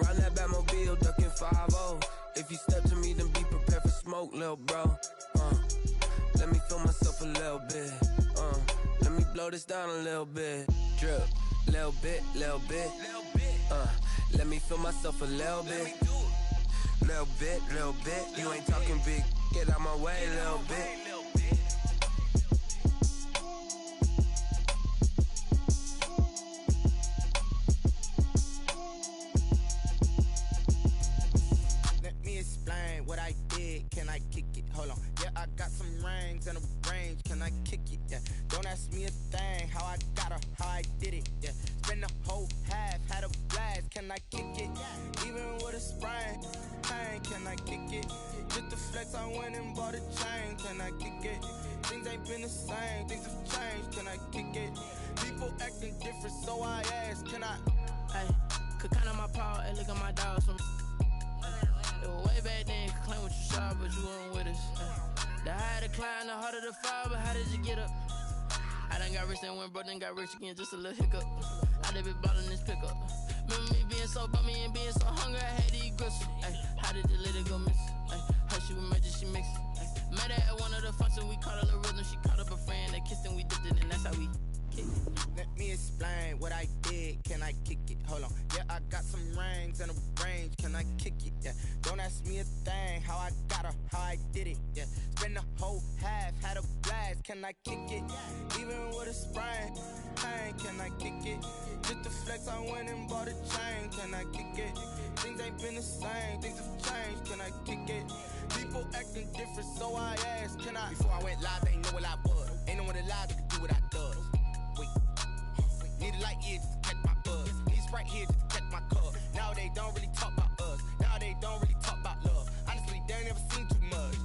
around that Batmobile, ducking 5-0. If you step to me, then be prepared for smoke, lil' bro. Let me feel myself a little bit. Let me blow this down a little bit. Drip, little bit, little bit. Let me feel myself a little bit. Little bit, little bit. You ain't talking big, get out my way, little bit. Explain what I did, can I kick it? Hold on, yeah, I got some rings and a range, can I kick it? Yeah, don't ask me a thing, how I got her, how I did it. Yeah, spend the whole half, had a blast, can I kick it? Even with a sprain, pain, can I kick it? Just the flex, I went and bought a chain, can I kick it? Things ain't been the same, things have changed, can I kick it? People acting different, so I ask, can I? Hey, could count on my power, and look at my dogs from. Way back then, you could claim what you saw, but you weren't with us. The higher the climb, the harder the fall, but how did you get up? I done got rich and went broke, then got rich again, just a little hiccup. I done been ballin' this pickup. Remember me being so bummy and being so hungry, I had to eat gristle. How did the lady go miss? How she was magic, she mixed. Met her at one of the functions, we caught a little rhythm. She caught up a friend, they kissed and we dipped it, and that's how we kick it. Let me explain what I did, can I kick it? Hold on, yeah, I got some rings and a range, can I kick it? Yeah, don't ask me a thing, how I got her, how I did it. Yeah, spend the whole half, had a blast, can I kick it? Even with a sprain, pain, can I kick it? Just the flex, I went and bought a chain, can I kick it? Things ain't been the same, things have changed, can I kick it? People acting different, so I ask, can I? Before I went live, they ain't know what I was. Ain't no one alive that could do what I does. Wait, need a light here just to catch my buzz. Need Sprite here just to catch my cup. Now they don't really talk about us. Now they don't really talk about love. Honestly, they ain't never seen too much.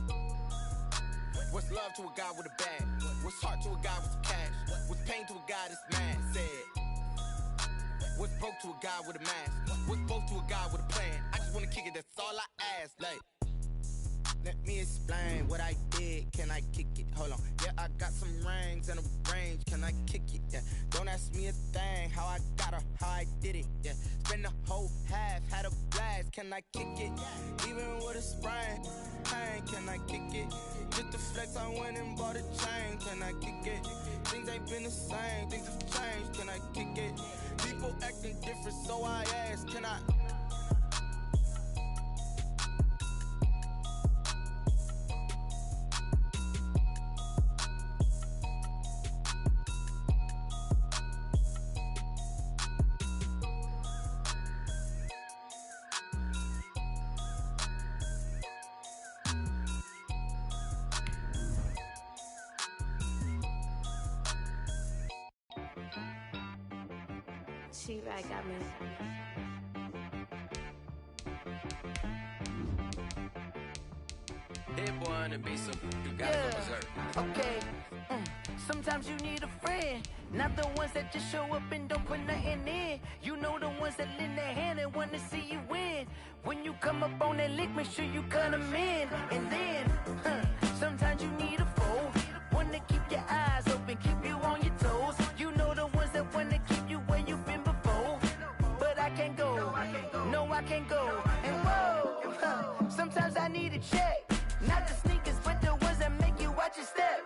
What's love to a guy with a bag? What's heart to a guy with some cash? What's pain to a guy that's mad? Said. What's broke to a guy with a mask? What's both to a guy with a plan? I just wanna kick it, that's all I ask. Like, let me explain what I did, can I kick it? Hold on, yeah, I got some rings and a range, can I kick it? Yeah, don't ask me a thing, how I got her, how I did it. Yeah, spend the whole half, had a blast, can I kick it? Even with a sprain, pain, can I kick it? Just the flex, I went and bought a chain, can I kick it? Things ain't been the same, things have changed, can I kick it? People acting different, so I ask, can I? She right got me. Hit boy and be some you gotta go berserk. Okay. Sometimes you need a friend, not the ones that just show up and don't put nothing in. You know the ones that lend their hand and want to see you win. When you come up on that lick, make sure you cut them in. And then, sometimes you need a foe, one to keep your eyes open, keep you on your toes. You know the ones that want to keep you where you've been before. But I can't go, no I can't go. And whoa, sometimes I need a check. Not the sneakers, but the ones that make you watch your step.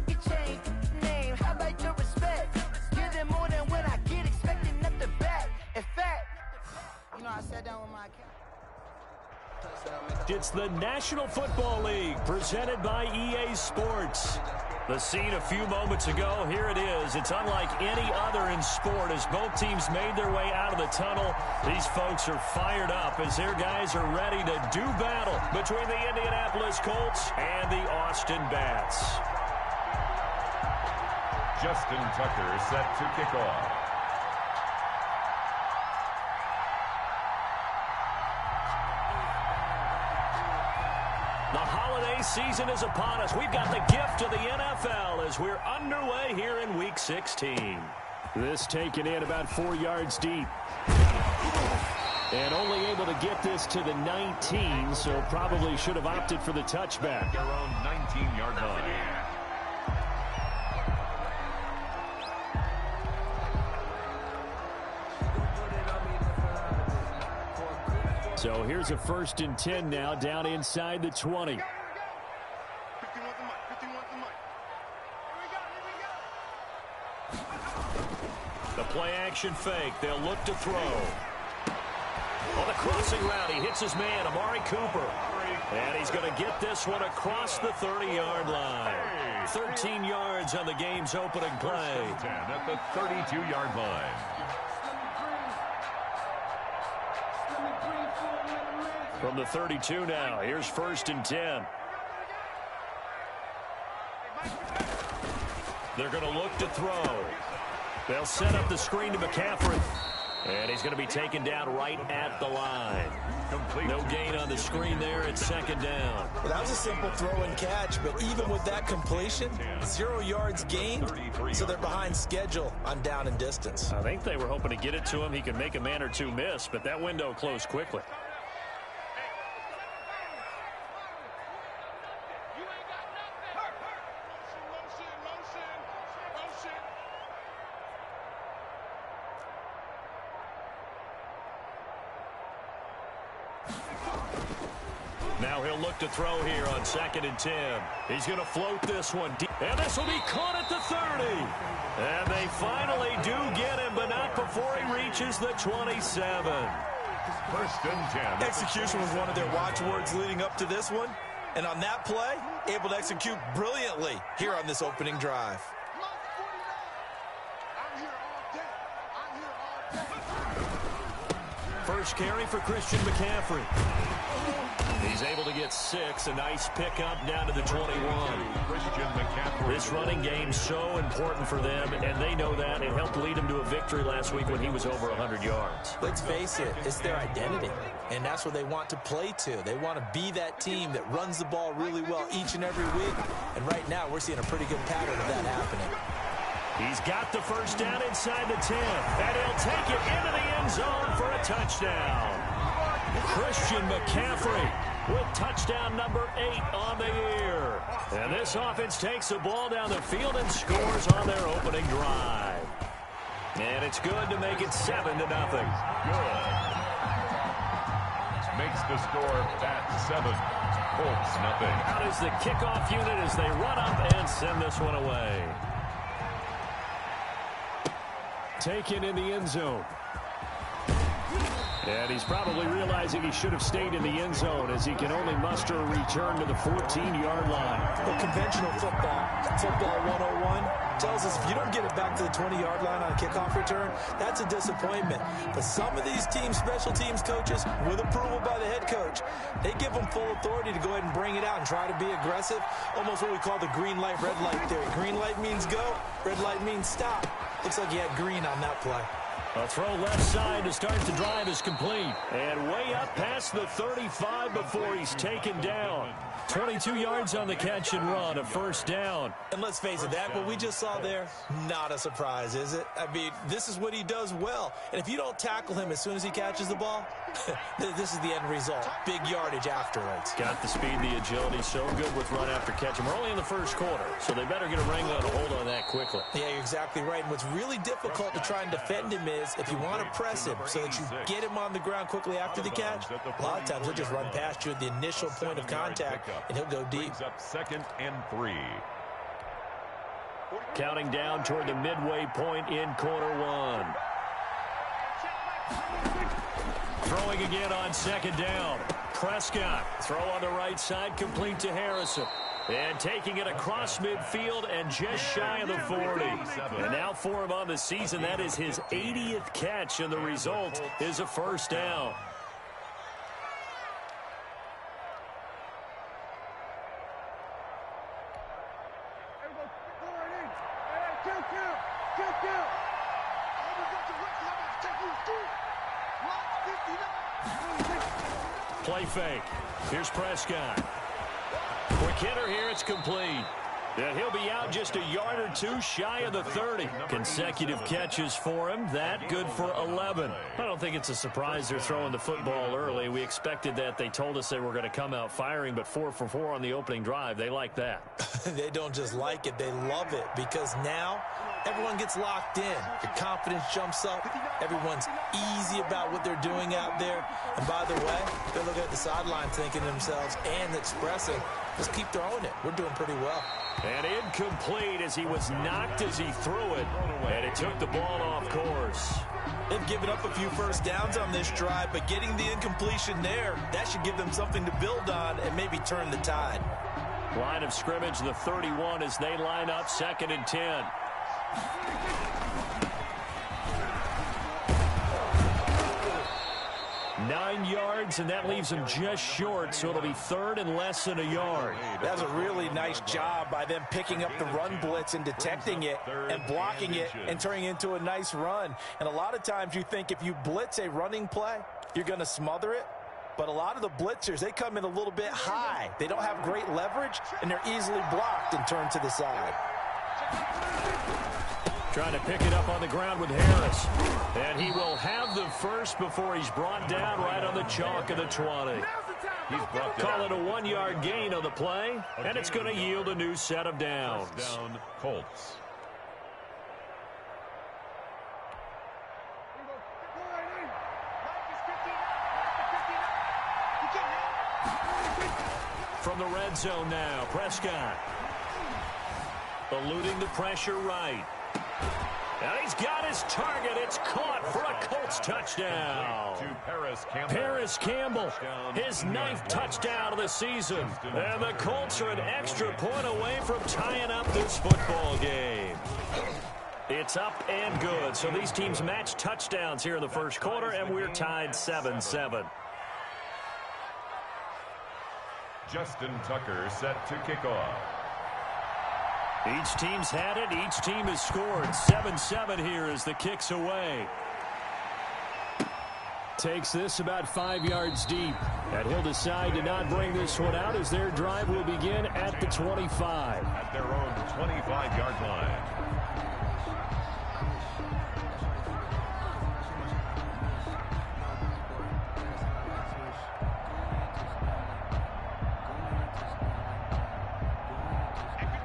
You change name, how about your respect? Give them more than what I get, expecting up the back. In fact, you know I sat down with my account. It's the National Football League presented by EA Sports. The scene a few moments ago, here it is. It's unlike any other in sport as both teams made their way out of the tunnel. These folks are fired up as their guys are ready to do battle between the Indianapolis Colts and the Austin Bats. Justin Tucker set to kick off. The holiday season is upon us. We've got the gift of the NFL as we're underway here in Week 16. This taken in about 4 yards deep. And only able to get this to the 19, so probably should have opted for the touchback. Their own 19-yard line. So here's a 1st and 10 now, down inside the 20. The play action fake. They'll look to throw. On the crossing route, he hits his man, Amari Cooper. And he's going to get this one across the 30-yard line. 13 yards on the game's opening play. 10 at the 32-yard line. From the 32 now, here's 1st and 10. They're going to look to throw. They'll set up the screen to McCaffrey. And he's going to be taken down right at the line. No gain on the screen there at 2nd down. Well, that was a simple throw and catch, but even with that completion, 0 yards gained, so they're behind schedule on down and distance. I think they were hoping to get it to him. He could make a man or two miss, but that window closed quickly. Now he'll look to throw here on 2nd and 10. He's going to float this one deep. And this will be caught at the 30. And they finally do get him, but not before he reaches the 27. 1st and 10. Execution was one of their watchwords leading up to this one. And on that play, able to execute brilliantly here on this opening drive. First carry for Christian McCaffrey. He's able to get 6. A nice pickup down to the 21. Christian McCaffrey. This running game's so important for them, and they know that. It helped lead him to a victory last week when he was over 100 yards. Let's face it, it's their identity, and that's what they want to play to. They want to be that team that runs the ball really well each and every week, and right now we're seeing a pretty good pattern of that happening. He's got the 1st down inside the 10, and he'll take it into the end zone for a touchdown. Christian McCaffrey with touchdown number 8 on the year. And this offense takes the ball down the field and scores on their opening drive. And it's good to make it 7-0. Good. Makes the score at 7. Colts nothing. Out is the kickoff unit as they run up and send this one away. Taken in the end zone. And he's probably realizing he should have stayed in the end zone as he can only muster a return to the 14-yard line. Well, conventional football 101 tells us if you don't get it back to the 20-yard line on a kickoff return, that's a disappointment. But some of these teams, special teams coaches, with approval by the head coach, they give them full authority to go ahead and bring it out and try to be aggressive. Almost what we call the green light, red light theory. Green light means go, red light means stop. Looks like he had green on that play. A throw left side to start the drive is complete. And way up past the 35 before he's taken down. 22 yards on the catch and run, a 1st down. And let's face it, that what we just saw there, not a surprise, is it? I mean, this is what he does well. And if you don't tackle him as soon as he catches the ball, this is the end result. Big yardage afterwards. Got the speed, the agility, so good with run after catch. And we're only in the 1st quarter, so they better get a wrangle and a hold on that quickly. Yeah, you're exactly right. And what's really difficult to try and defend him is if you want to press him so that you get him on the ground quickly after the catch, a lot of times he'll just run past you at the initial point of contact, and he'll go deep. Up 2nd and 3. Counting down toward the midway point in quarter 1. Throwing again on 2nd down. Prescott, throw on the right side, complete to Harrison. And taking it across midfield and just shy of the 40. And now for him on the season, that is his 80th catch, and the result is a 1st down. Play fake. Here's Prescott. Quick hitter here. It's complete. Yeah, he'll be out just a yard or two shy of the 30. Consecutive catches for him. That good for 11. I don't think it's a surprise they're throwing the football early. We expected that. They told us they were going to come out firing, but 4 for 4 on the opening drive. They like that. They don't just like it. They love it because now everyone gets locked in. Your confidence jumps up. Everyone's easy about what they're doing out there. And by the way, they're looking at the sideline thinking to themselves and expressing, just keep throwing it. We're doing pretty well. And incomplete as he was knocked as he threw it. And it took the ball off course. They've given up a few first downs on this drive, but getting the incompletion there, that should give them something to build on and maybe turn the tide. Line of scrimmage, the 31 as they line up 2nd and 10. Nine yards, and that leaves him just short, so it'll be 3rd and less than a yard. That was a really nice job by them picking up the run blitz and detecting it and blocking it and turning it into a nice run. And a lot of times you think if you blitz a running play, you're going to smother it. But a lot of the blitzers, they come in a little bit high. They don't have great leverage, and they're easily blocked and turned to the side. Trying to pick it up on the ground with Harris. And he will have the first before he's brought down right on the chalk of the 20. Call it a 1-yard gain on the play, and it's going to yield a new set of downs. First down, Colts. From the red zone now, Prescott. Eluding the pressure right. And he's got his target. It's caught for a Colts touchdown. To Paris Campbell, his 9th touchdown of the season. And the Colts are an extra point away from tying up this football game. It's up and good. So these teams match touchdowns here in the first quarter, and we're tied 7-7. Justin Tucker set to kick off. Each team's had it. Each team has scored. 7-7 here as the kick's away. Takes this about 5 yards deep. And he'll decide to not bring this one out as their drive will begin at the 25. At their own 25-yard line.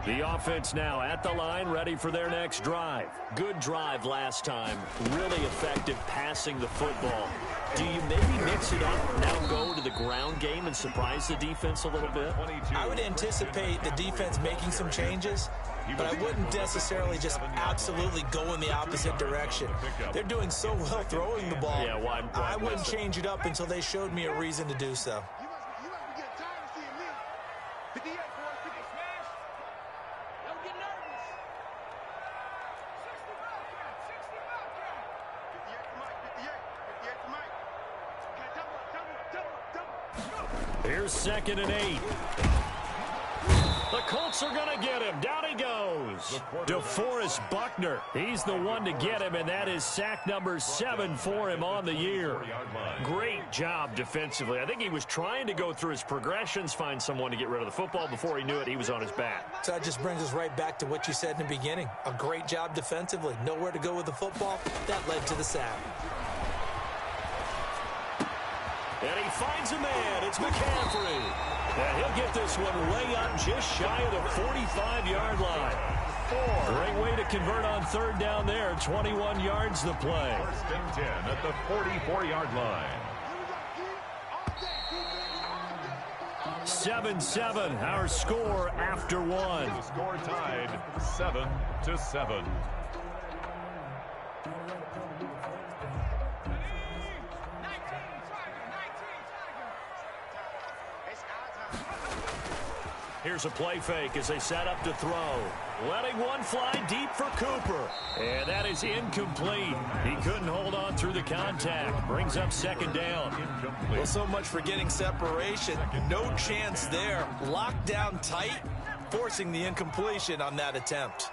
The offense now at the line, ready for their next drive. Good drive last time. Really effective passing the football. Do you maybe mix it up, now go to the ground game and surprise the defense a little bit? I would anticipate the defense making some changes, but I wouldn't necessarily just absolutely go in the opposite direction. They're doing so well throwing the ball. Yeah, why I wouldn't change it up until they showed me a reason to do so. Here's 2nd and 8. The Colts are going to get him. Down he goes. DeForest Buckner. He's the one to get him, and that is sack number 7 for him on the year. Great job defensively. I think he was trying to go through his progressions, find someone to get rid of the football. Before he knew it, he was on his back. So that just brings us right back to what you said in the beginning. A great job defensively. Nowhere to go with the football. That led to the sack. And he finds a man. It's McCaffrey. And he'll get this one way up just shy of the 45-yard line. Great way to convert on 3rd down there. 21 yards the play. 1st and 10 at the 44-yard line. 7-7, our score after one. The score tied 7-7. Here's a play fake as they set up to throw. Letting one fly deep for Cooper. And that is incomplete. He couldn't hold on through the contact. Brings up 2nd down. Well, so much for getting separation. No chance there. Locked down tight, forcing the incompletion on that attempt.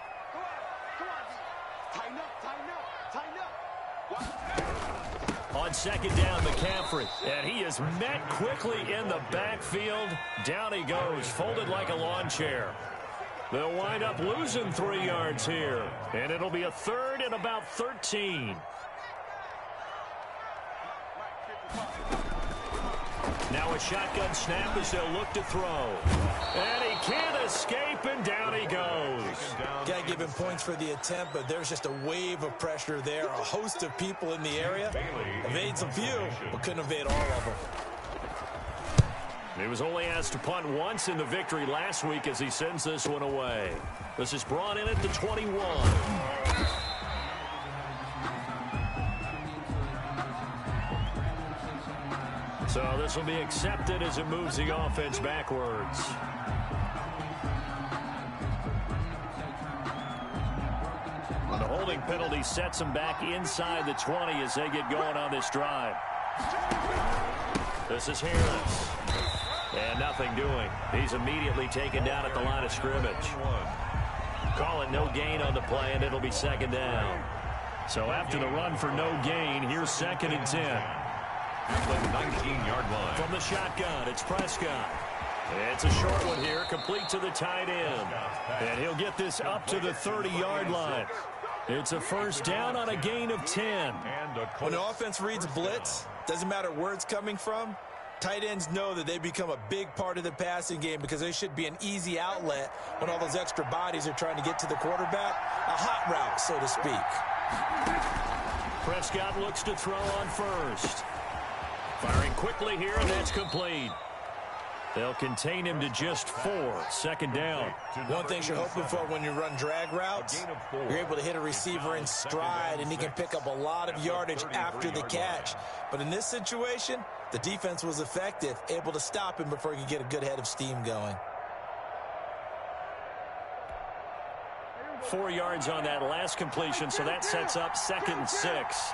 On 2nd down, McCaffrey. And he is met quickly in the backfield. Down he goes, folded like a lawn chair. They'll wind up losing 3 yards here, and it'll be a third and about 13. Now a shotgun snap as they'll look to throw. And he can't escape, and down he goes. Got to give him points for the attempt, but there's just a wave of pressure there. A host of people in the area. Evades a few, but couldn't evade all of them. He was only asked to punt once in the victory last week as he sends this one away. This is brought in at the 21. So this will be accepted as it moves the offense backwards. And the holding penalty sets them back inside the 20 as they get going on this drive. This is Harris. And nothing doing. He's immediately taken down at the line of scrimmage. Call it no gain on the play, and it'll be second down. So after the run for no gain, here's 2nd and 10. The 19-yard line. From the shotgun, it's Prescott. It's a short one here, complete to the tight end. And he'll get this up to the 30-yard line. It's a first down on a gain of 10. When the offense reads blitz, doesn't matter where it's coming from, tight ends know that they become a big part of the passing game because they should be an easy outlet when all those extra bodies are trying to get to the quarterback. A hot route, so to speak. Prescott looks to throw on first. Firing quickly here, and that's complete. They'll contain him to just 4. 2nd down. One thing you're hoping for when you run drag routes, you're able to hit a receiver in stride, and he can pick up a lot of yardage after the catch. But in this situation, the defense was effective, able to stop him before he could get a good head of steam going. 4 yards on that last completion, so that sets up 2nd and 6.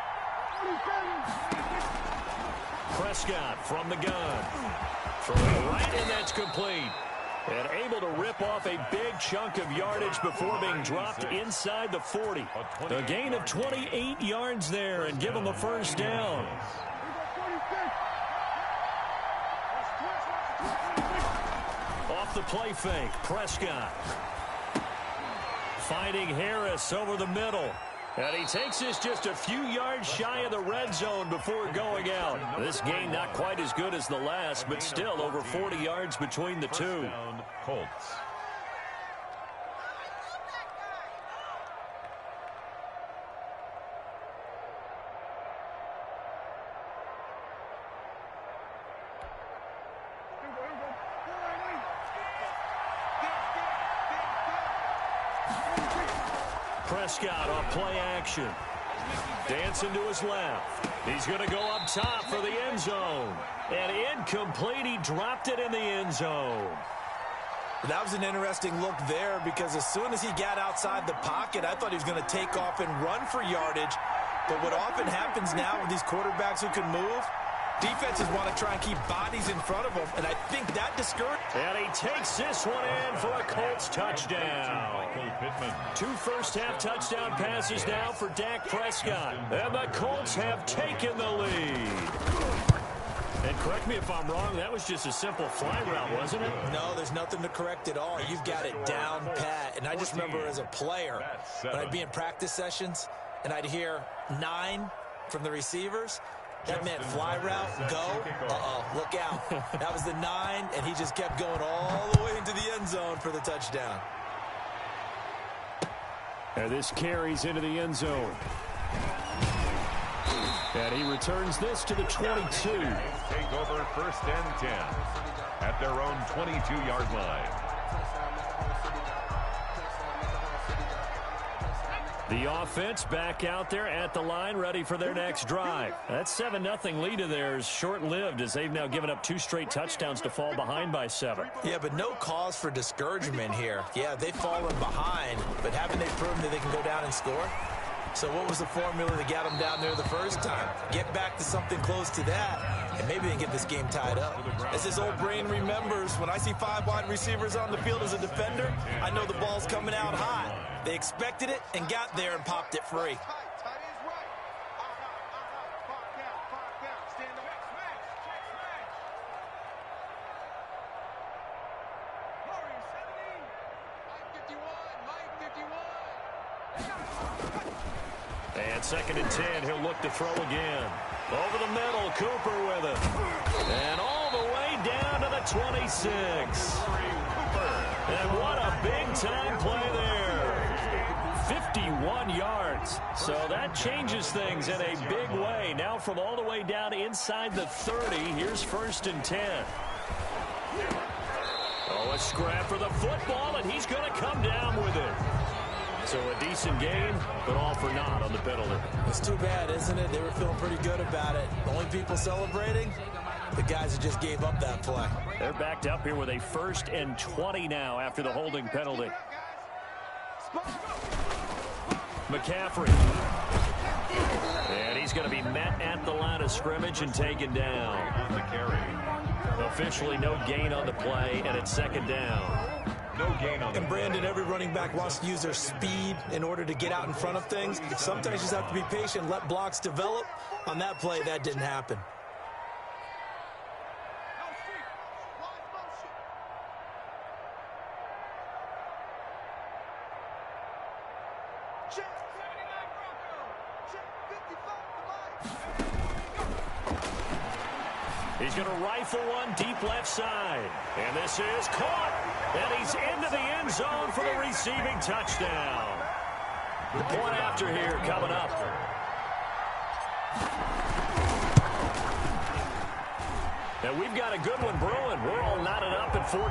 Prescott from the gun. Throwing right, and that's complete. And able to rip off a big chunk of yardage before being dropped inside the 40. A gain of 28 yards there and give them a first down. Off the play fake, Prescott. Finding Harris over the middle. And he takes this just a few yards shy of the red zone before going out. This gain not quite as good as the last, but still over 40 yards between the two. Colts. Prescott off play action. Dancing to his left. He's going to go up top for the end zone. And incomplete. He dropped it in the end zone. That was an interesting look there because as soon as he got outside the pocket, I thought he was going to take off and run for yardage. But what often happens now with these quarterbacks who can move, defenses want to try and keep bodies in front of them, and I think that discouraged. And he takes this one in for a Colts touchdown. 2 first-half touchdown passes now for Dak Prescott. And the Colts have taken the lead. And correct me if I'm wrong, that was just a simple fly route, wasn't it? No, there's nothing to correct at all. You've got it down pat. And I just remember as a player, when I'd be in practice sessions, and I'd hear 9 from the receivers, that meant fly route, go, look out. That was the 9, and he just kept going all the way into the end zone for the touchdown. And this carries into the end zone. And he returns this to the 22. Take over 1st and 10 at their own 22-yard line. The offense back out there at the line, ready for their next drive. That 7-0 lead of theirs short-lived as they've now given up 2 straight touchdowns to fall behind by 7. Yeah, but no cause for discouragement here. Yeah, they've fallen behind, but haven't they proven that they can go down and score? So what was the formula that got them down there the first time? Get back to something close to that, and maybe they can get this game tied up. As his old brain remembers, when I see 5 wide receivers on the field as a defender, I know the ball's coming out hot. They expected it and got there and popped it free. And 2nd and 10, he'll look to throw again. Over the middle, Cooper with it. And all the way down to the 26. And what a big-time play there. 51 yards. So that changes things in a big way. Now from all the way down inside the 30, here's 1st and 10. Oh, a scrap for the football, and he's going to come down with it. So a decent game, but all for naught on the penalty. It's too bad, isn't it? They were feeling pretty good about it. The only people celebrating, the guys who just gave up that play. They're backed up here with a 1st and 20 now after the holding penalty. McCaffrey. And he's going to be met at the line of scrimmage and taken down. On the carry. Officially no gain on the play, and it's 2nd down. No gain on the And Brandon, every running back wants to use their speed in order to get out in front of things. Sometimes you just have to be patient, let blocks develop. On that play, that didn't happen. He's going to rifle one deep left side. And this is caught. And he's into the end zone for the receiving touchdown. The point after here coming up. And we've got a good one brewing. We're all knotted up at 14.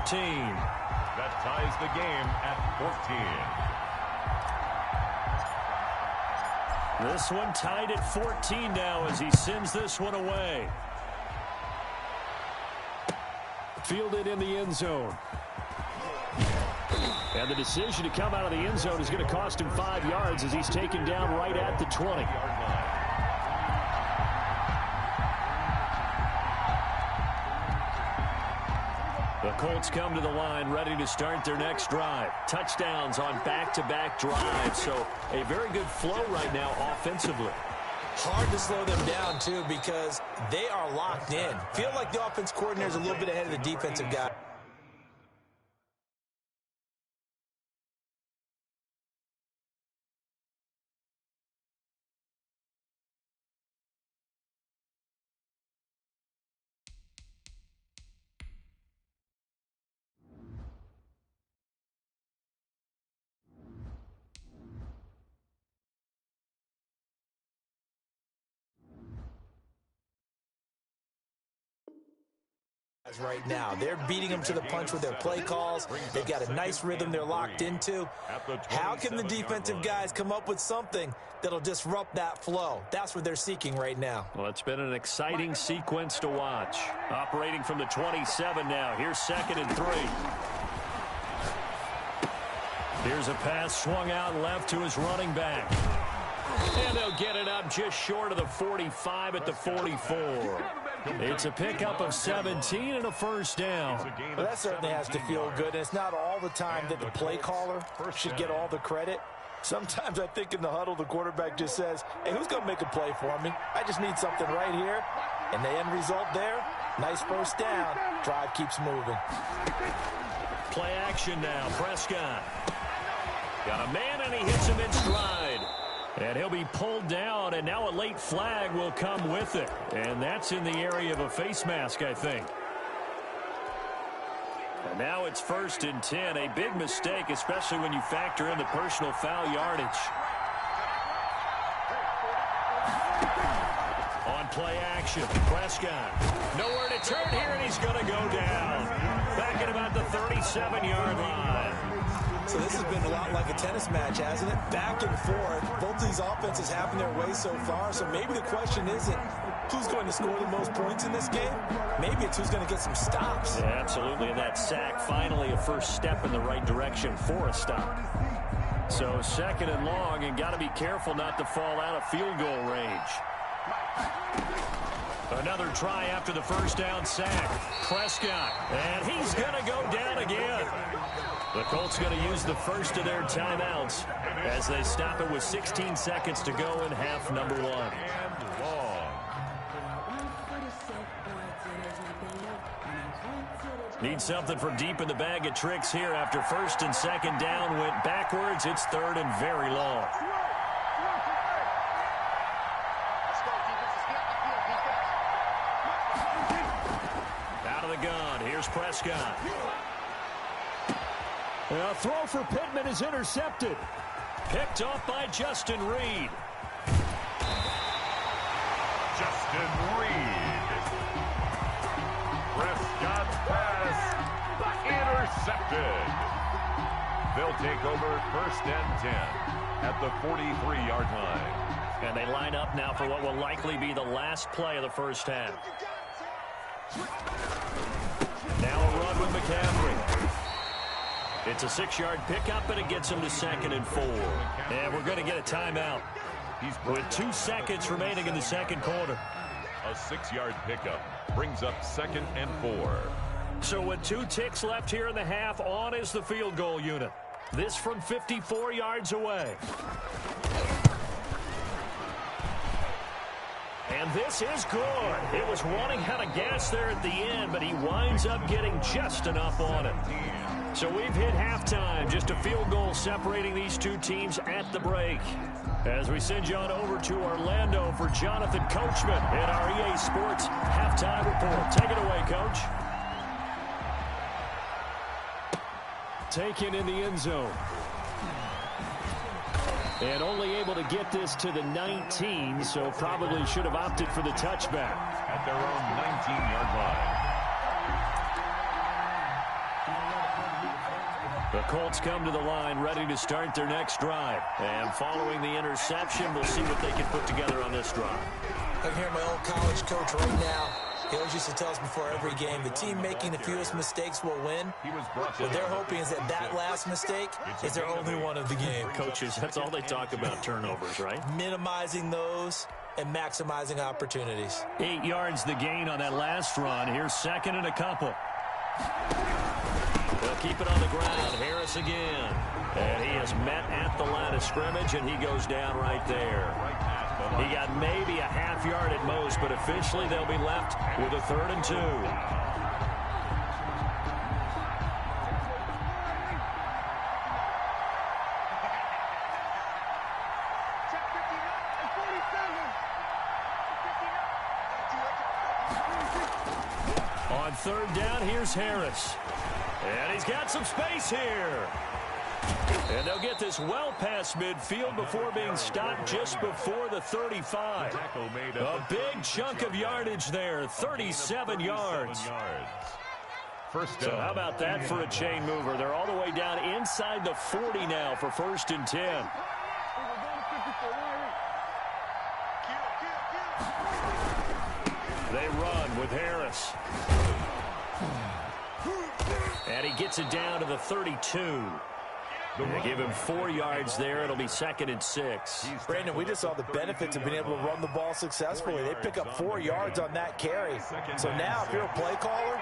That ties the game at 14. This one tied at 14 now as he sends this one away. Fielded in the end zone. And the decision to come out of the end zone is going to cost him 5 yards as he's taken down right at the 20. The Colts come to the line ready to start their next drive. Touchdowns on back-to-back drives. So a very good flow right now offensively. Hard to slow them down, too, because they are locked in. Feel like the offense coordinator is a little bit ahead of the defensive guy. Right now, they're beating them to the punch with their play calls. They've got a nice rhythm they're locked into. How can the defensive guys come up with something that'll disrupt that flow? That's what they're seeking right now. Well, it's been an exciting sequence to watch. Operating from the 27 now. Here's 2nd and 3. Here's a pass swung out left to his running back. And they'll get it up just short of the 45 at the 44. It's a pickup of 17 and a 1st down. Well, that certainly has to feel good. And it's not all the time that the play caller should get all the credit. Sometimes I think in the huddle, the quarterback just says, hey, who's going to make a play for me? I just need something right here. And the end result there, nice 1st down. Drive keeps moving. Play action now. Prescott. Got a man, and he hits him in stride. And he'll be pulled down, and now a late flag will come with it. And that's in the area of a face mask, I think. And now it's 1st and 10. A big mistake, especially when you factor in the personal foul yardage. On play action, Prescott. Nowhere to turn here, and he's going to go down. Back at about the 37-yard line. So this has been a lot like a tennis match, hasn't it? Back and forth. Both these offenses having their way so far. So maybe the question isn't who's going to score the most points in this game. Maybe it's who's going to get some stops. Yeah, absolutely. And that sack, finally a first step in the right direction for a stop. So 2nd and long, and got to be careful not to fall out of field goal range. Another try after the 1st down sack. Prescott, and he's going to go down again. The Colts going to use the first of their timeouts as they stop it with 16 seconds to go in half number 1. And long. Need something from deep in the bag of tricks here after 1st and 2nd down went backwards. It's 3rd and very long. gun. Here's Prescott. A throw for Pittman is intercepted. Picked off by Justin Reed. Justin Reed. Prescott's pass intercepted. They'll take over 1st and 10 at the 43-yard line. And they line up now for what will likely be the last play of the first half. Now a run with McCaffrey. It's a 6-yard pickup, and it gets him to 2nd and 4. And we're going to get a timeout with 2 seconds remaining in the second quarter. A 6-yard pickup brings up 2nd and 4. So with 2 ticks left here in the half, on is the field goal unit. This from 54 yards away. And this is good. It was running out of gas there at the end, but he winds up getting just enough on it. So we've hit halftime. Just a field goal separating these 2 teams at the break. As we send you on over to Orlando for Jonathan Coachman in our EA Sports Halftime Report. Take it away, Coach. Taken in the end zone. And only able to get this to the 19, so probably should have opted for the touchback. At their own 19-yard line. The Colts come to the line ready to start their next drive. And following the interception, we'll see what they can put together on this drive. I can hear my old college coach right now. He always used to tell us before every game, the team making the fewest mistakes will win. What they're hoping is that last mistake is their only one of the game. Coaches, that's all they talk about, turnovers, right? Minimizing those and maximizing opportunities. 8 yards the gain on that last run. Here's 2nd and a couple. They'll keep it on the ground. Harris again. And he is met at the line of scrimmage, and he goes down right there. He got maybe a half yard at most, but officially they'll be left with a 3rd and 2. On 3rd down, here's Harris. And he's got some space here. And they'll get this well past midfield before being stopped just before the 35. A big chunk of yardage there, 37 yards. So how about that for a chain mover? They're all the way down inside the 40 now for 1st and 10. They run with Harris. And he gets it down to the 32. They give him 4 yards there. It'll be 2nd and 6. Brandon, we just saw the benefits of being able to run the ball successfully. They pick up 4 yards on that carry. So now if you're a play caller,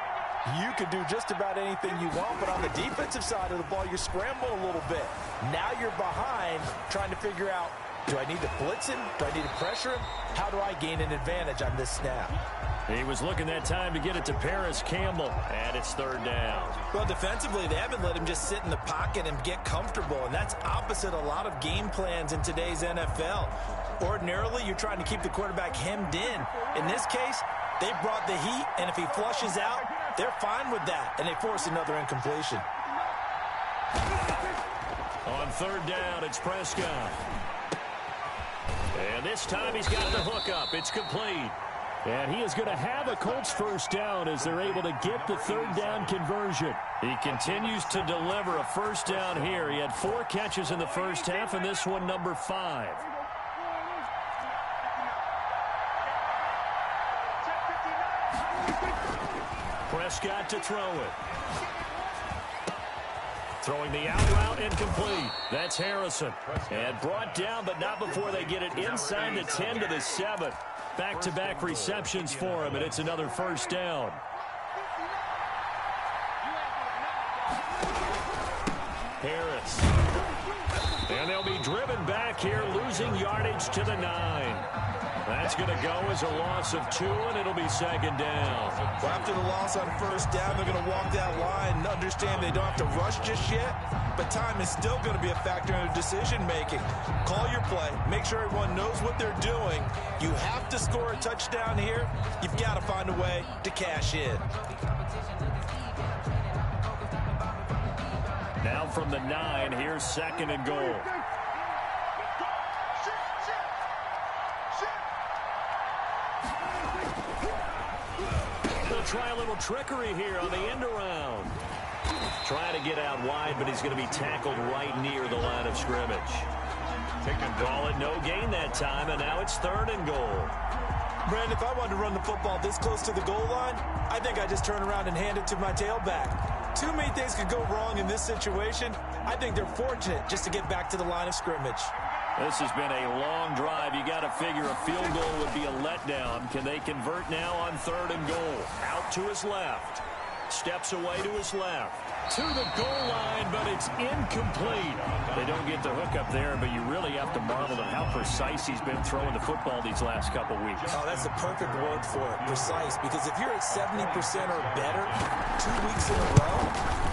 you can do just about anything you want. But on the defensive side of the ball, you're scrambling a little bit. Now you're behind trying to figure out, do I need to blitz him? Do I need to pressure him? How do I gain an advantage on this snap? He was looking that time to get it to Paris Campbell, and it's 3rd down. Well, defensively, they haven't let him just sit in the pocket and get comfortable, and that's opposite a lot of game plans in today's NFL. Ordinarily, you're trying to keep the quarterback hemmed in. In this case, they brought the heat, and if he flushes out, they're fine with that, and they force another incompletion. On 3rd down, it's Prescott. And this time he's got the hook up. It's complete. And he is going to have a Colts 1st down as they're able to get the 3rd down conversion. He continues to deliver a 1st down here. He had 4 catches in the first half, and this one number 5. Prescott to throw it. Throwing the out route incomplete. That's Harrison. And brought down, but not before they get it inside the 10 to the 7. Back-to-back receptions for him, and it's another 1st down. Harris. And they'll be driven back here, losing yardage to the 9. That's going to go as a loss of 2, and it'll be second down. Well, after the loss on first down, they're going to walk that line and understand they don't have to rush just yet, but time is still going to be a factor in their decision-making. Call your play. Make sure everyone knows what they're doing. You have to score a touchdown here. You've got to find a way to cash in. Now from the 9, here's second and goal. They'll try a little trickery here on the end around. Trying to get out wide, but he's going to be tackled right near the line of scrimmage. Call it no gain that time, and now it's third and goal. Brandon, if I wanted to run the football this close to the goal line, I think I'd just turn around and hand it to my tailback. Too many things could go wrong in this situation. I think they're fortunate just to get back to the line of scrimmage. This has been a long drive. You got to figure a field goal would be a letdown. Can they convert now on third and goal? Out to his left. Steps away to his left. To the goal line, but it's incomplete. They don't get the hook up there, but you really have to marvel at how precise he's been throwing the football these last couple weeks. Oh, that's the perfect word for it, precise, because if you're at 70% or better 2 weeks in a row,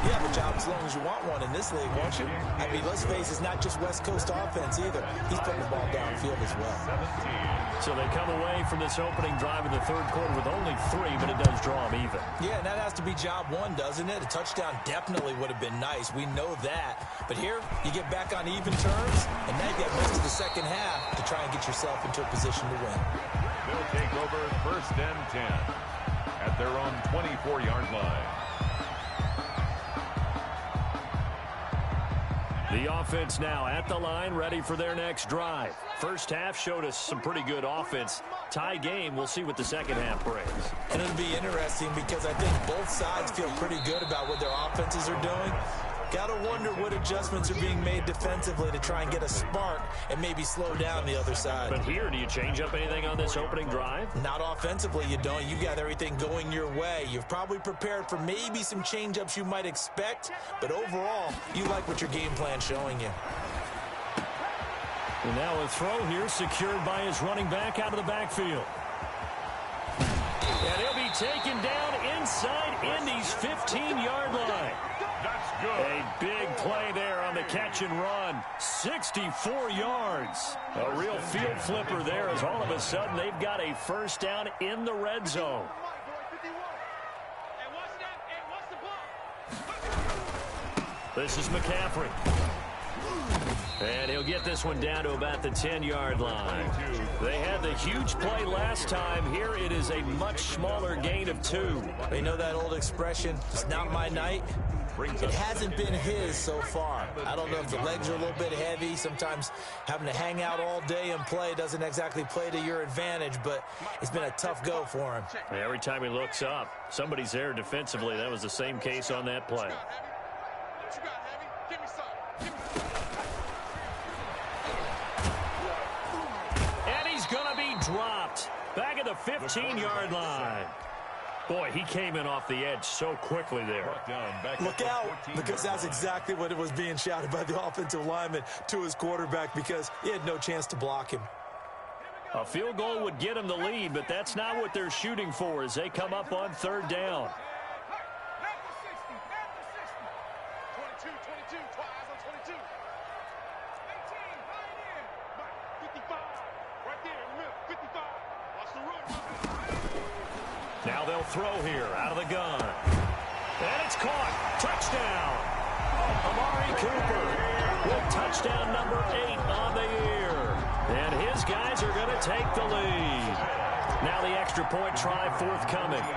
you have a job as long as you want one in this league, won't you? I mean, let's face it, it's not just West Coast offense either. He's putting the ball downfield as well. So they come away from this opening drive in the third quarter with only 3, but it does draw them even. Yeah, and that has to be job 1, doesn't it? A touchdown definitely would have been nice. We know that. But here, you get back on even terms, and now you get most of the second half to try and get yourself into a position to win. They'll take over first and 10 at their own 24-yard line. The offense now at the line, ready for their next drive. First half showed us some pretty good offense. Tie game, we'll see what the second half brings. And it'll be interesting because I think both sides feel pretty good about what their offenses are doing. Got to wonder what adjustments are being made defensively to try and get a spark and maybe slow down the other side. But here, do you change up anything on this opening drive? Not offensively, you don't. You got everything going your way. You've probably prepared for maybe some change-ups you might expect, but overall, you like what your game plan's showing you. And now a throw here secured by his running back out of the backfield. And he'll be taken down inside Indy's 15-yard line. That's good. A big play there on the catch and run. 64 yards. A real field flipper there as all of a sudden they've got a first down in the red zone. This is McCaffrey. And he'll get this one down to about the 10-yard line. They had the huge play last time. Here it is a much smaller gain of 2. You know that old expression, it's not my night? It hasn't been his so far. I don't know if the legs are a little bit heavy. Sometimes having to hang out all day and play doesn't exactly play to your advantage, but it's been a tough go for him. Every time he looks up, somebody's there defensively. That was the same case on that play. And he's going to be dropped back at the 15-yard line. Boy, he came in off the edge so quickly there. Look out, because that's exactly what it was being shouted by the offensive lineman to his quarterback because he had no chance to block him. A field goal would get him the lead, but that's not what they're shooting for as they come up on third down. Now they'll throw here out of the gun. And it's caught. Touchdown. Amari Cooper with touchdown number 8 on the year. And his guys are going to take the lead. Now the extra point try forthcoming.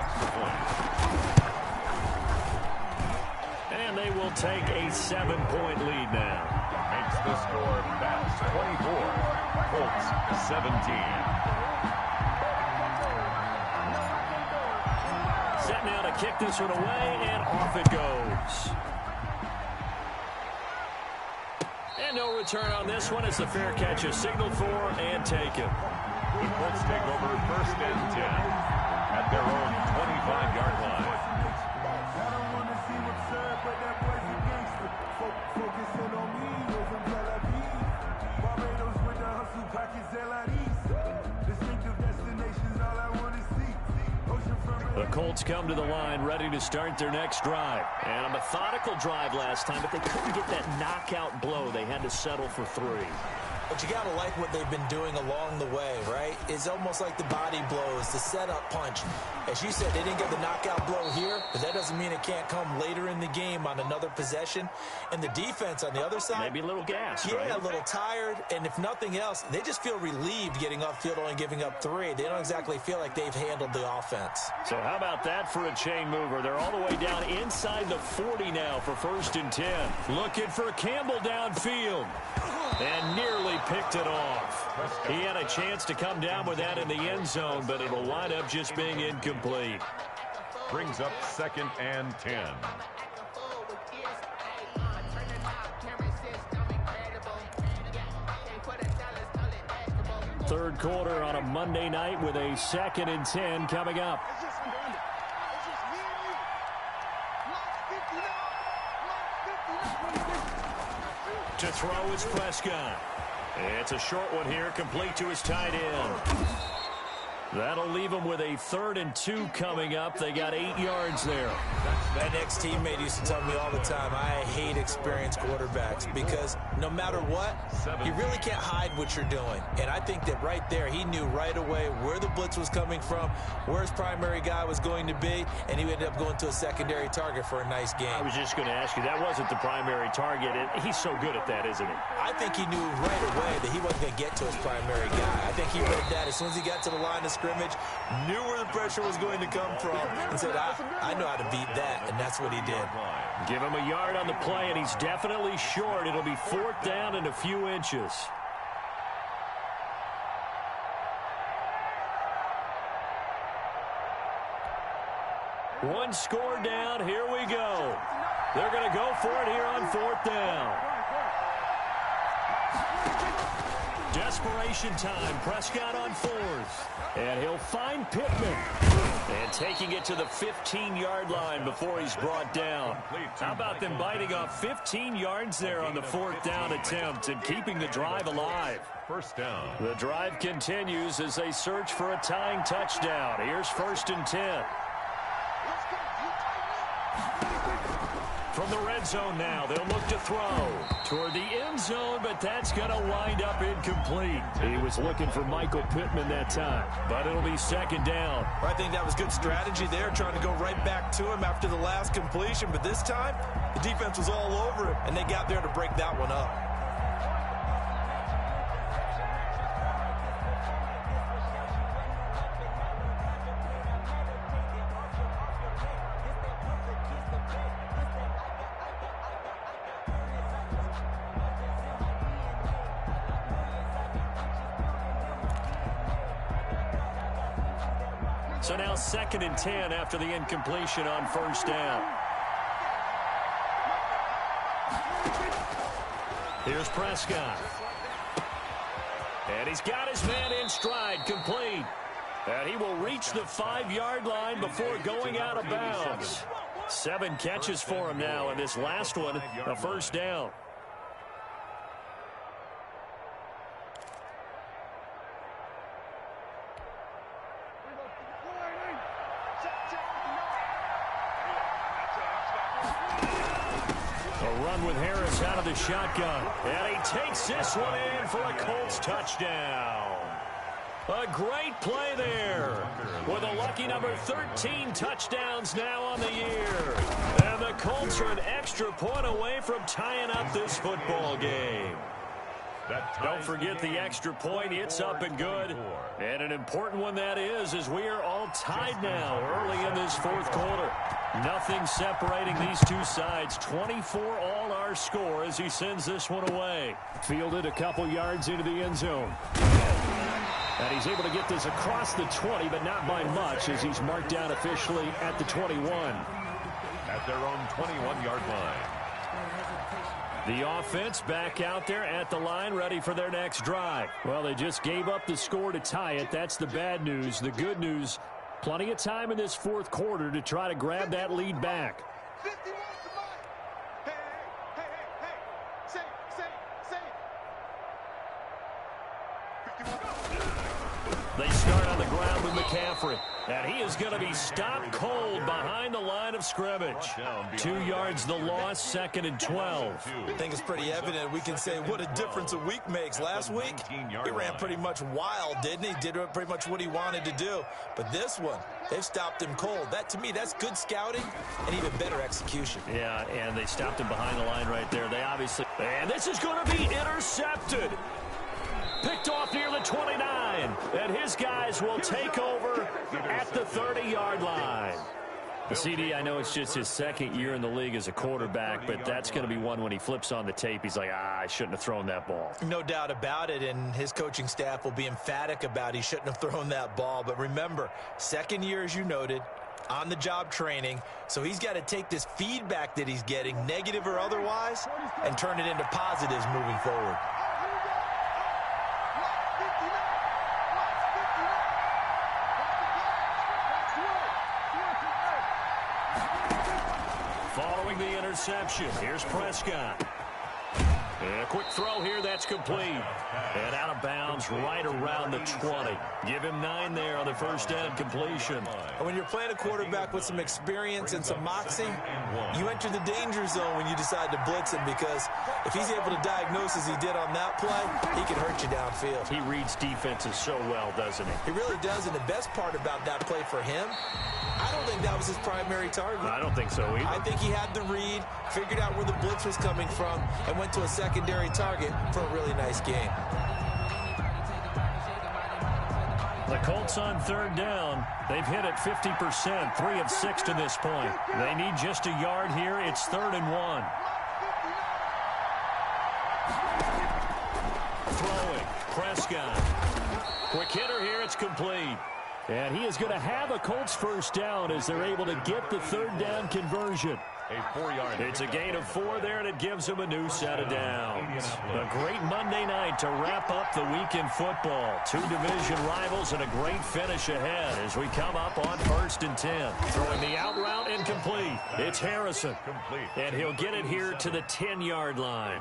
And they will take a 7-point lead now. Makes the score Pats 24, Colts 17. Set now to kick this one away, and off it goes. And no return on this one. It's the fair catch is signaled for and taken. The Colts take over first and 10 at their own 25-yard line. Barbados with the hustle package, Colts come to the line, ready to start their next drive. And a methodical drive last time, but they couldn't get that knockout blow. They had to settle for 3. But you got to like what they've been doing along the way, right? It's almost like the body blows, the setup punch. As you said, they didn't get the knockout blow here, but that doesn't mean it can't come later in the game on another possession. And the defense on the other side, maybe a little gas, yeah, right? A little tired. And if nothing else, they just feel relieved getting upfield, only giving up 3. They don't exactly feel like they've handled the offense. So how about that for a chain mover? They're all the way down inside the 40 now for 1st and 10. Looking for Campbell downfield. And nearly picked it off. He had a chance to come down with that in the end zone, but it'll wind up just being incomplete. Brings up 2nd and 10. Third quarter on a Monday night with a 2nd and 10 coming up. To throw is Prescott. It's a short one here, complete to his tight end. That'll leave him with a 3rd and 2 coming up. They got 8 yards there. That ex-teammate used to tell me all the time, I hate experienced quarterbacks because no matter what, you really can't hide what you're doing. And I think that right there, he knew right away where the blitz was coming from, where his primary guy was going to be, and he ended up going to a secondary target for a nice game. I was just going to ask you, that wasn't the primary target. He's so good at that, isn't he? I think he knew right away that he wasn't going to get to his primary guy. I think he read that as soon as he got to the line of scrimmage, knew where the pressure was going to come from, and said, I know how to beat that, and that's what he did. Give him a yard on the play, and he's definitely short. It'll be 4th down and a few inches. One score down. Here we go. They're going to go for it here on 4th down. Desperation time. Prescott on 4th. And he'll find Pittman. And taking it to the 15-yard line before he's brought down. How about them biting off 15 yards there on the 4th down attempt and keeping the drive alive? 1st down. The drive continues as they search for a tying touchdown. Here's 1st and 10. From the red zone now, they'll look to throw toward the end zone, but that's going to wind up incomplete. He was looking for Michael Pittman that time, but it'll be 2nd down. I think that was good strategy there, trying to go right back to him after the last completion, but this time, the defense was all over him, and they got there to break that one up. So now 2nd and 10 after the incompletion on 1st down. Here's Prescott. And he's got his man in stride, complete. And he will reach the 5-yard line before going out of bounds. 7 catches for him now, and this last one, a 1st down. With Harris out of the shotgun. And he takes this one in for a Colts touchdown. A great play there. With a lucky number 13 touchdowns now on the year. And the Colts are an extra point away from tying up this football game. Don't forget the extra point. It's up and good. And an important one that is, as we are all tied now early in this 4th quarter. Nothing separating these two sides. 24 all our score as he sends this one away. Fielded a couple yards into the end zone. And he's able to get this across the 20, but not by much, as he's marked down officially at the 21. At their own 21-yard line. The offense back out there at the line, ready for their next drive. Well, they just gave up the score to tie it. That's the bad news. The good news, plenty of time in this 4th quarter to try to grab that lead back. They start on the ground with McCaffrey. And he is going to be stopped cold behind the line of scrimmage. 2 yards the loss, 2nd and 12. I think it's pretty evident. We can say what a difference a week makes. Last week, he ran pretty much wild, didn't he? Did pretty much what he wanted to do. But this one, they've stopped him cold. That, to me, that's good scouting and even better execution. Yeah, and they stopped him behind the line right there. They obviously... And this is going to be intercepted. Picked off near the 29. And his guys will take over at the 30-yard line. The CD, I know it's just his 2nd year in the league as a quarterback, but that's going to be one when he flips on the tape. He's like, I shouldn't have thrown that ball. No doubt about it, and his coaching staff will be emphatic about he shouldn't have thrown that ball. But remember, 2nd year, as you noted, on-the-job training, so he's got to take this feedback that he's getting, negative or otherwise, and turn it into positives moving forward. Following the interception, here's Prescott. And a quick throw here, that's complete. And out of bounds right around the 20. Give him 9 there on the first down completion. And when you're playing a quarterback with some experience and some moxie, you enter the danger zone when you decide to blitz him, because if he's able to diagnose as he did on that play, he can hurt you downfield. He reads defenses so well, doesn't he? He really does, and the best part about that play for him, I don't think that was his primary target. I don't think so either. I think he had the read, figured out where the blitz was coming from, and went to a secondary target for a really nice game. The Colts on 3rd down. They've hit it 50%, 3 of 6 to this point. They need just a yard here. It's 3rd and 1. Throwing, Prescott. Quick hitter here, it's complete. And he is going to have a Colts first down as they're able to get the 3rd down conversion. It's a gain of 4 there, and it gives them a new set of downs. A great Monday night to wrap up the week in football. 2 division rivals and a great finish ahead as we come up on 1st and 10. Throwing the out route incomplete. It's Harrison. And he'll get it here to the 10-yard line.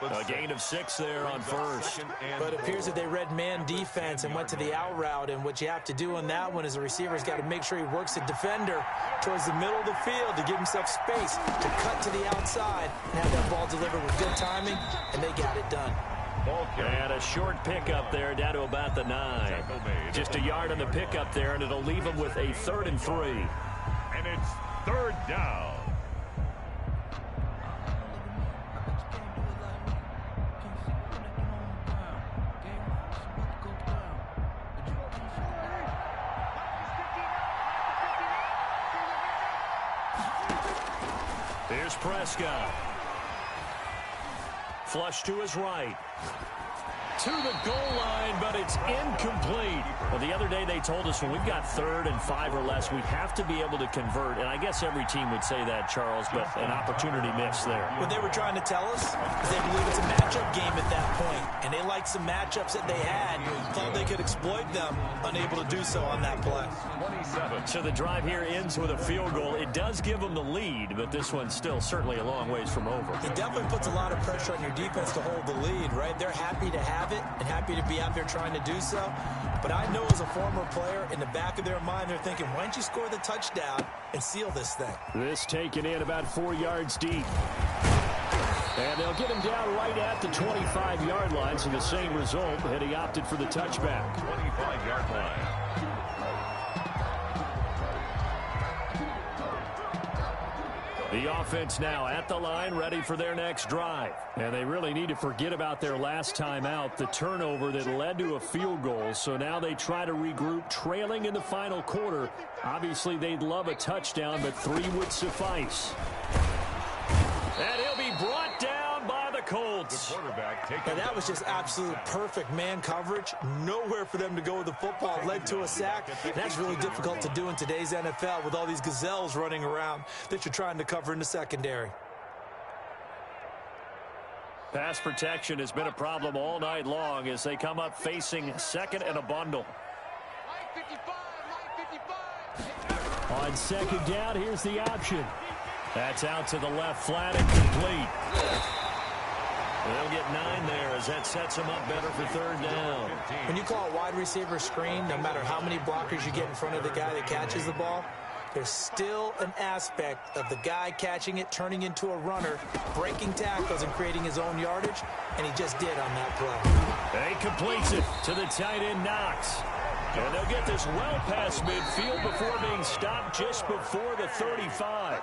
A gain of 6 there on 1st. But it appears that they read man defense and went to the out route, and what you have to do on that one is the receiver's got to make sure he works the defender towards the middle of the field to give himself space to cut to the outside and have that ball delivered with good timing, and they got it done. And a short pickup there down to about the 9. Just a yard on the pickup there, and it'll leave them with a 3rd and 3. And it's 3rd down. Here's Prescott. Flush to his right. To the goal line, but it's incomplete. Well, the other day they told us when we've got 3rd and 5 or less, we have to be able to convert. And I guess every team would say that, Charles, but an opportunity missed there. What they were trying to tell us is they believe it's a matchup game at that point, and they liked some matchups that they had, thought they could exploit them, unable to do so on that play. So the drive here ends with a field goal. It does give them the lead, but this one's still certainly a long ways from over. It definitely puts a lot of pressure on your defense to hold the lead, right? They're happy to have it and happy to be out there trying to do so. But I know as a former player, in the back of their mind, they're thinking, why don't you score the touchdown and seal this thing? This taken in about 4 yards deep. And they'll get him down right at the 25-yard line, so the same result, had he opted for the touchback. 25-yard line. The offense now at the line, ready for their next drive. And they really need to forget about their last time out, the turnover that led to a field goal. So now they try to regroup, trailing in the final quarter. Obviously, they'd love a touchdown, but 3 would suffice. And he'll be brought down by the Colts. And that was just absolute perfect man coverage. Nowhere for them to go with the football. Led to a sack. And that's really difficult to do in today's NFL with all these gazelles running around that you're trying to cover in the secondary. Pass protection has been a problem all night long as they come up facing 2nd and a bundle. On 2nd down, here's the option. That's out to the left flat and complete. They'll get 9 there as that sets them up better for third down. When you call a wide receiver screen, no matter how many blockers you get in front of the guy that catches the ball, there's still an aspect of the guy catching it, turning into a runner, breaking tackles and creating his own yardage, and he just did on that play. He completes it to the tight end, Knox. And they'll get this well past midfield before being stopped just before the 35.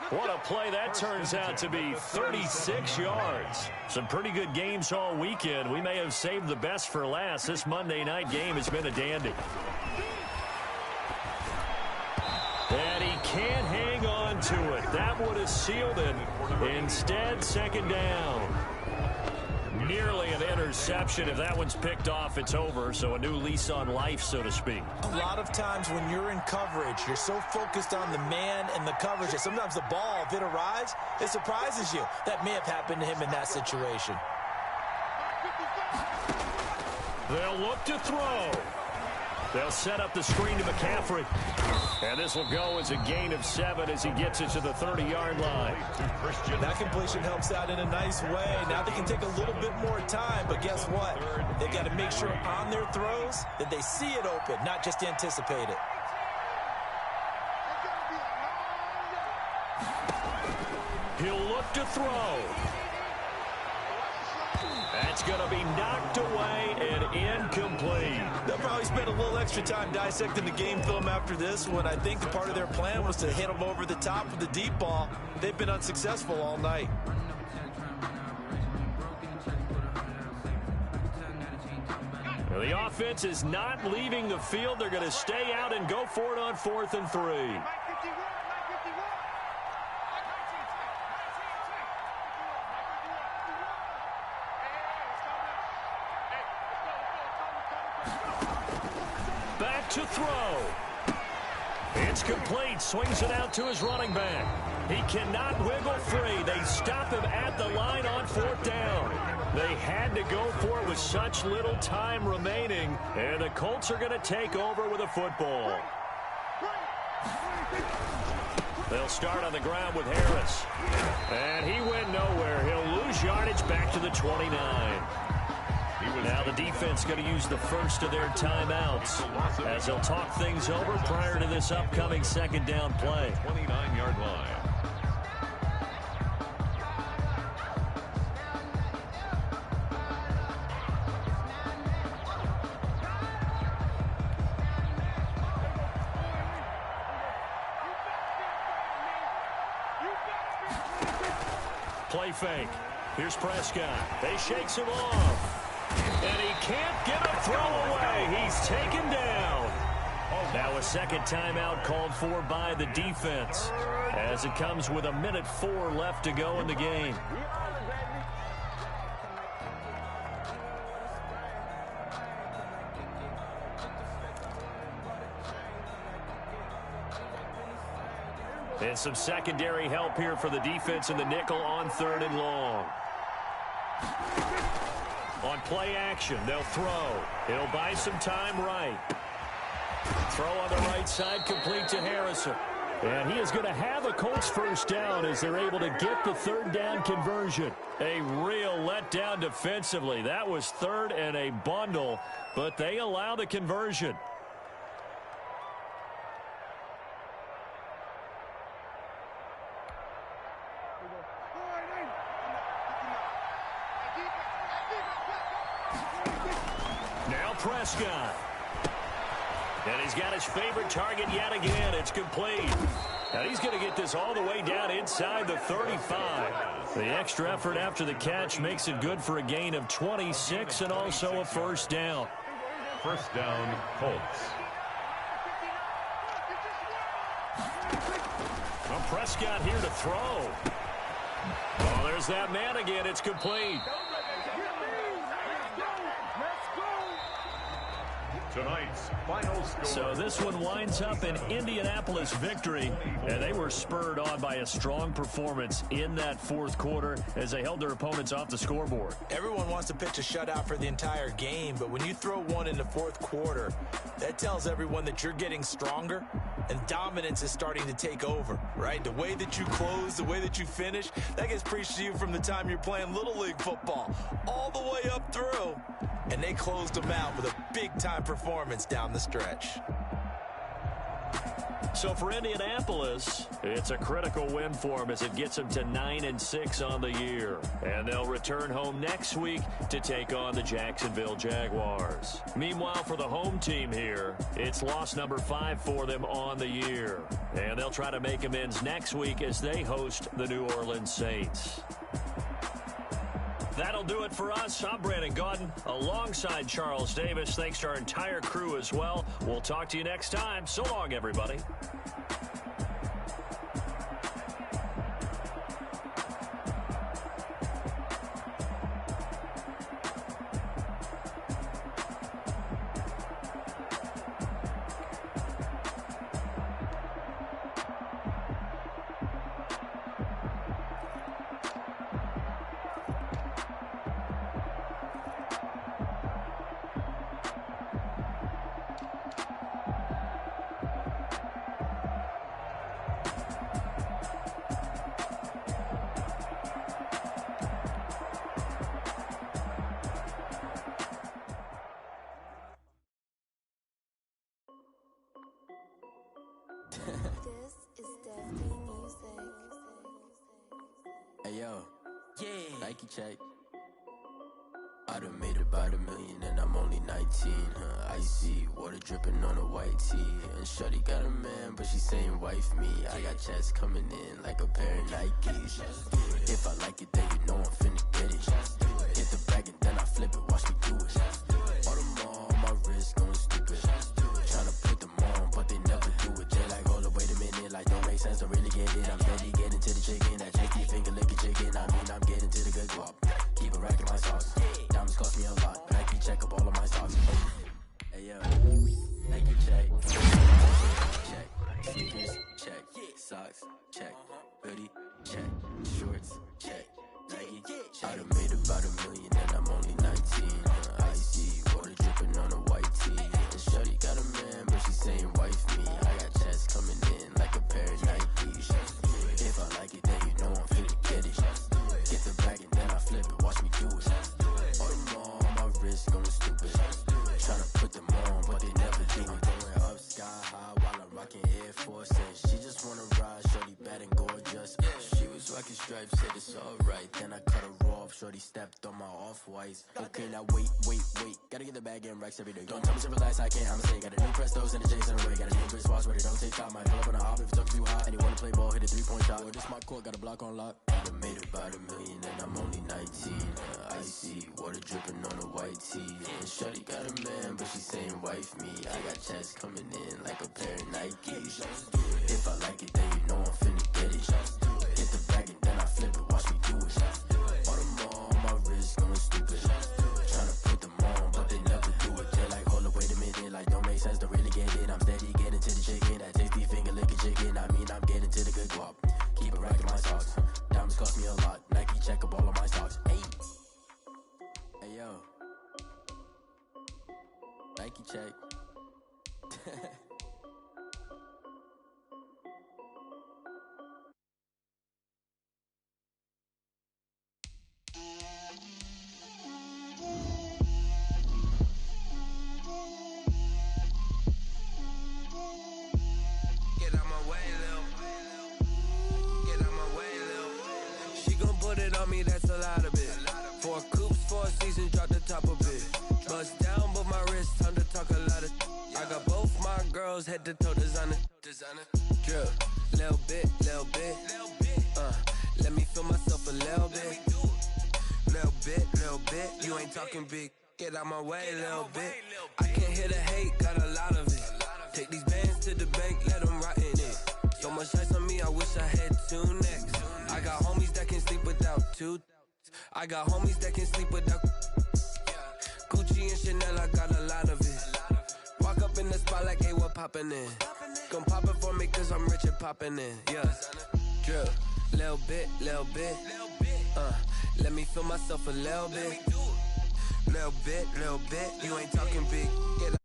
What a play that turns out to be, 36 yards. Some pretty good games all weekend. We may have saved the best for last. This Monday night game has been a dandy. And he can't hang on to it. That would have sealed it. Instead, second down. Nearly an interception. If that one's picked off, it's over. So a new lease on life, so to speak. A lot of times when you're in coverage, you're so focused on the man and the coverage that sometimes the ball, if it arrives, it surprises you. That may have happened to him in that situation. They'll look to throw. They'll set up the screen to McCaffrey. And this will go as a gain of 7 as he gets it to the 30-yard line. That completion helps out in a nice way. Now they can take a little bit more time, but guess what? They got to make sure on their throws that they see it open, not just anticipate it. He'll look to throw. That's going to be knocked away and incomplete. They'll probably spend a little extra time dissecting the game film after this one. I think part of their plan was to hit them over the top with the deep ball. They've been unsuccessful all night. Well, the offense is not leaving the field. They're going to stay out and go for it on 4th and 3. Back to throw. It's complete. Swings it out to his running back. He cannot wiggle free. They stop him at the line on 4th down. They had to go for it with such little time remaining. And the Colts are going to take over with a football. They'll start on the ground with Harris. And he went nowhere. He'll lose yardage back to the 29. Now the defense going to use the first of their timeouts as they'll talk things over prior to this upcoming second down play. 29-yard line. Play fake. Here's Prescott. They shakes him off. And he can't get a throw away. He's taken down. Now a second timeout called for by the defense as it comes with 1:04 left to go in the game. And some secondary help here for the defense in the nickel on 3rd and long. On play action, they'll throw. He'll buy some time right. Throw on the right side, complete to Harrison. And he is going to have a Colts first down as they're able to get the 3rd down conversion. A real letdown defensively. That was 3rd and a bundle, but they allow the conversion. Prescott. And he's got his favorite target yet again. It's complete. And he's going to get this all the way down inside the 35. The extra effort after the catch makes it good for a gain of 26 and also a first down. First down, Colts. Well, Prescott here to throw. Oh, there's that man again. It's complete. Tonight's final score. So this one winds up an Indianapolis victory, and they were spurred on by a strong performance in that 4th quarter as they held their opponents off the scoreboard. Everyone wants to pitch a shutout for the entire game, but when you throw one in the 4th quarter, that tells everyone that you're getting stronger and dominance is starting to take over, right? The way that you close, the way that you finish, that gets preached to you from the time you're playing Little League football all the way up through. And they closed them out with a big-time performance down the stretch. So for Indianapolis, it's a critical win for them as it gets them to 9-6 on the year. And they'll return home next week to take on the Jacksonville Jaguars. Meanwhile, for the home team here, it's loss number 5 for them on the year. And they'll try to make amends next week as they host the New Orleans Saints. That'll do it for us. I'm Brandon Gaudin alongside Charles Davis. Thanks to our entire crew as well. We'll talk to you next time. So long, everybody. This is Destiny Music. Hey yo, yeah, Nike check. I done made about $1 million and I'm only 19, huh? Icy, water dripping on a white tee. And shorty got a man, but she saying wife me. I got checks coming in like a pair of Nikes. If I like it, then you know I'm finna get it. Hit the bag and then I flip it, watch me do it. All on my wrist going stupid. Tryna put them on, but they never do it. They like, hold up, wait a minute, like don't make sense, don't really get it. I'm steady getting to the chicken, that tasty finger licking chicken. I mean, I'm getting to the good guap. Keep a rack in my socks. Diamonds cost me a lot, but I can check up all of my stocks. Hey yo, Nike check. Check. Sneakers, check. Socks, check. Hoodie, check. Shorts, check. Nike, I done made about $1 million and I'm only 19. Icy, water dripping on a white tee. And shorty got a man, but she saying wife me. I got checks coming in like a pair of Nikes. If I like it, then you know I'm finna get it. Get the bag and then I flip it, watch me do it. All on my wrist going stupid. Tryna put them on, but they never do it. Going up sky high while I'm rocking Air Force. And she just wanna ride, shorty bad and gorgeous. She was rocking stripes, said it's alright. Then I cut her off, shorty stepped on my off-whites. Okay, now wait. Gotta get the bag and racks every day. Don't tell me to relax, I can't, I'ma say. Got a new Prestos and a J's in a way. Got a new wristwatch, but it don't take time. I pull up on a hop if it's too hot. And you wanna play ball, hit a 3-point shot. Well, this my court, got a block on lock. I done made about $1 million and I'm only 19. Icy, water dripping on a white tee. And shorty got a man, but she saying wife me. I got checks coming in like a pair of Nikes. If I like it, then you know I'm finna get it. Hit the bag and then I flip it, watch me do it. All on my wrist going stupid. Tryna put them on, but they never do it. They're like, hold up, wait a minute, like don't make sense, don't really get it. I'm steady getting to the chicken, that tasty finger licking chicken. I mean, I'm getting to the good guap. Keep a rack in my socks. Diamonds cost me a lot. Nike check up all of my stocks. Hey yo, Nike check. Get out my way, Lil. Get out my way, Lil. She gon' put it on me, that's a lot of it. 4 coops, 4 seasons, drop the top of it. Bust down, but my wrist, time to talk a lot of. I got both my girls, head to toe designer. Drip, little bit. Let me feel myself a little bit. Little bit. You ain't talking big. Get out my way, little bit. I can't hear the hate, got a lot of it. Take these bands to the bank, let them rot in it. So much ice on me, I wish I had 2 necks. I got homies that can sleep without 2. I got homies that can sleep without Gucci and Chanel, I got a lot of it. Walk up in the spot like, hey, what poppin' in? Gon' pop it for me cause I'm rich and poppin' in, yeah. Drip, little bit. Let me feel myself a little bit. Little bit. You ain't talking big. Get